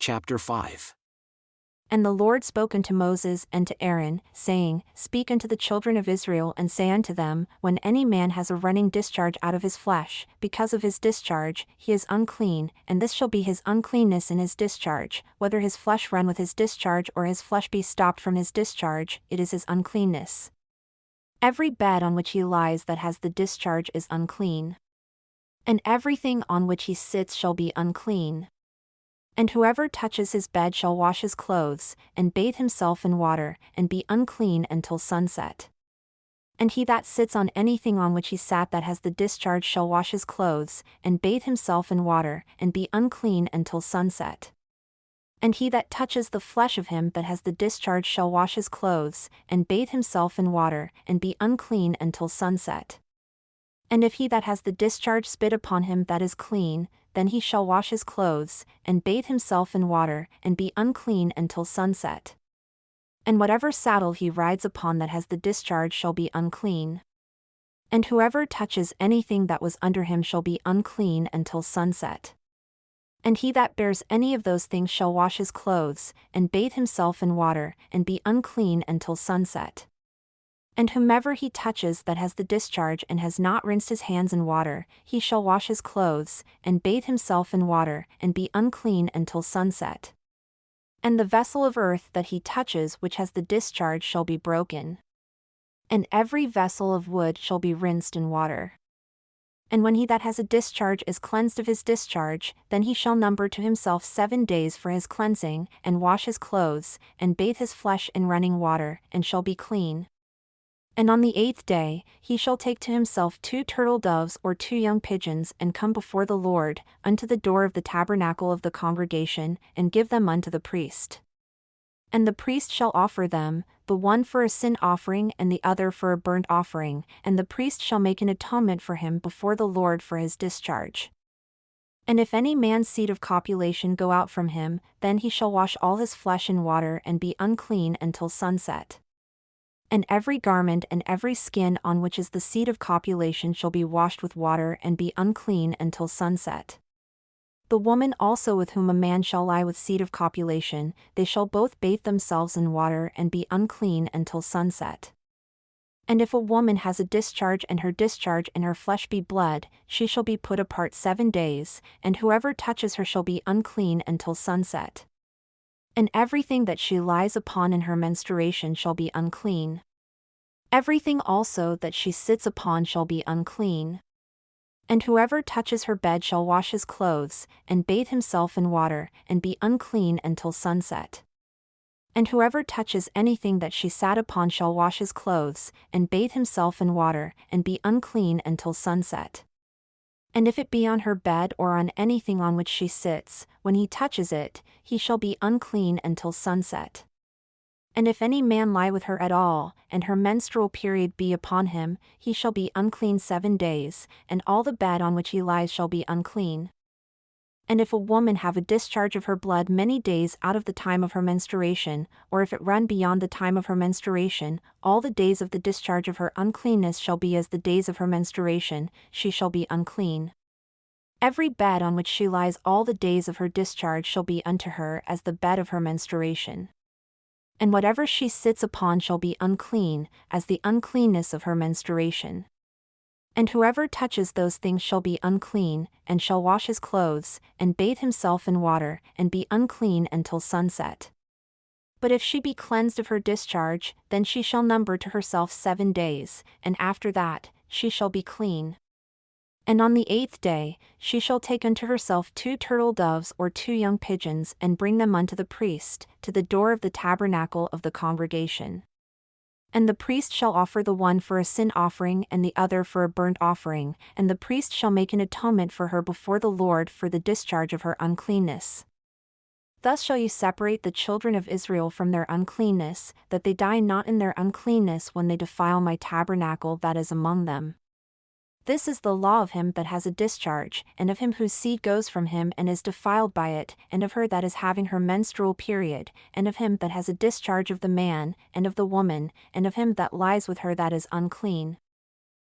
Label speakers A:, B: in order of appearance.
A: chapter 5.
B: And the Lord spoke unto Moses and to Aaron, saying, Speak unto the children of Israel, and say unto them, When any man has a running discharge out of his flesh, because of his discharge, he is unclean, and this shall be his uncleanness in his discharge, whether his flesh run with his discharge or his flesh be stopped from his discharge, it is his uncleanness. Every bed on which he lies that has the discharge is unclean. And everything on which he sits shall be unclean. And whoever touches his bed shall wash his clothes, and bathe himself in water, and be unclean until sunset. And he that sits on anything on which he sat that has the discharge shall wash his clothes, and bathe himself in water, and be unclean until sunset. And he that touches the flesh of him that has the discharge shall wash his clothes, and bathe himself in water, and be unclean until sunset. And if he that has the discharge spit upon him that is clean, then he shall wash his clothes, and bathe himself in water, and be unclean until sunset. And whatever saddle he rides upon that has the discharge shall be unclean. And whoever touches anything that was under him shall be unclean until sunset. And he that bears any of those things shall wash his clothes, and bathe himself in water, and be unclean until sunset. And whomever he touches that has the discharge and has not rinsed his hands in water, he shall wash his clothes, and bathe himself in water, and be unclean until sunset. And the vessel of earth that he touches which has the discharge shall be broken. And every vessel of wood shall be rinsed in water. And when he that has a discharge is cleansed of his discharge, then he shall number to himself 7 days for his cleansing, and wash his clothes, and bathe his flesh in running water, and shall be clean. And on the 8th day, he shall take to himself 2 turtle doves or 2 young pigeons, and come before the Lord, unto the door of the tabernacle of the congregation, and give them unto the priest. And the priest shall offer them, the one for a sin offering and the other for a burnt offering, and the priest shall make an atonement for him before the Lord for his discharge. And if any man's seed of copulation go out from him, then he shall wash all his flesh in water and be unclean until sunset. And every garment and every skin on which is the seed of copulation shall be washed with water and be unclean until sunset. The woman also with whom a man shall lie with seed of copulation, they shall both bathe themselves in water and be unclean until sunset. And if a woman has a discharge and her discharge in her flesh be blood, she shall be put apart 7 days, and whoever touches her shall be unclean until sunset. And everything that she lies upon in her menstruation shall be unclean. Everything also that she sits upon shall be unclean. And whoever touches her bed shall wash his clothes, and bathe himself in water, and be unclean until sunset. And whoever touches anything that she sat upon shall wash his clothes, and bathe himself in water, and be unclean until sunset. And if it be on her bed or on anything on which she sits, when he touches it, he shall be unclean until sunset. And if any man lie with her at all, and her menstrual period be upon him, he shall be unclean 7 days, and all the bed on which he lies shall be unclean. And if a woman have a discharge of her blood many days out of the time of her menstruation, or if it run beyond the time of her menstruation, all the days of the discharge of her uncleanness shall be as the days of her menstruation, she shall be unclean. Every bed on which she lies all the days of her discharge shall be unto her as the bed of her menstruation. And whatever she sits upon shall be unclean, as the uncleanness of her menstruation. And whoever touches those things shall be unclean, and shall wash his clothes, and bathe himself in water, and be unclean until sunset. But if she be cleansed of her discharge, then she shall number to herself 7 days, and after that, she shall be clean. And on the 8th day, she shall take unto herself 2 turtle doves or 2 young pigeons, and bring them unto the priest, to the door of the tabernacle of the congregation. And the priest shall offer the one for a sin offering and the other for a burnt offering, and the priest shall make an atonement for her before the Lord for the discharge of her uncleanness. Thus shall you separate the children of Israel from their uncleanness, that they die not in their uncleanness when they defile my tabernacle that is among them. This is the law of him that has a discharge, and of him whose seed goes from him and is defiled by it, and of her that is having her menstrual period, and of him that has a discharge of the man, and of the woman, and of him that lies with her that is unclean.